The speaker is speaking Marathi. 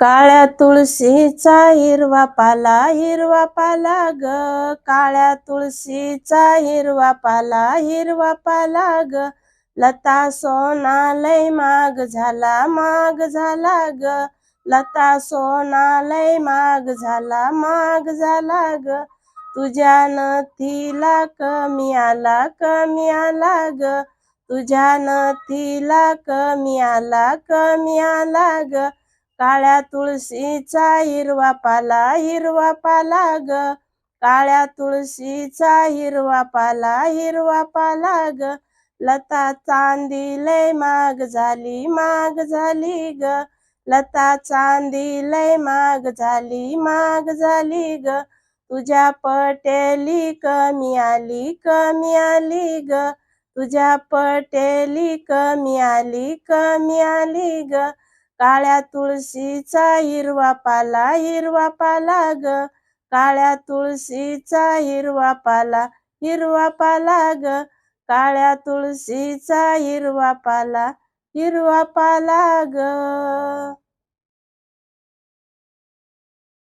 काळ्या तुळशीचा हिरवा पाला ग. काळ्या तुळशीचा हिरवा पाला ग. लता सोना लय महाग झाला ग. लता सोना लय महाग झाला ग. तुझ्या नथीला कमी आला ग. तुझ्या नथीला कमी आला ग. काळ्या तुळशीचा हिरवा पाला ग. काळ्या तुळशीचा हिरवा पाला ग. लता चांदी लय महाग झाली ग. लता चांदी लय महाग झाली ग. तुझ्या पटेली कमी आली ग. तुझ्या पटेली कमी आली ग. काळ्या तुळशीचा हिरवा पाला ग. काळ्या तुळशीचा हिरवा पाला ग. काळ्या तुळशीचा हिरवा पाला ग.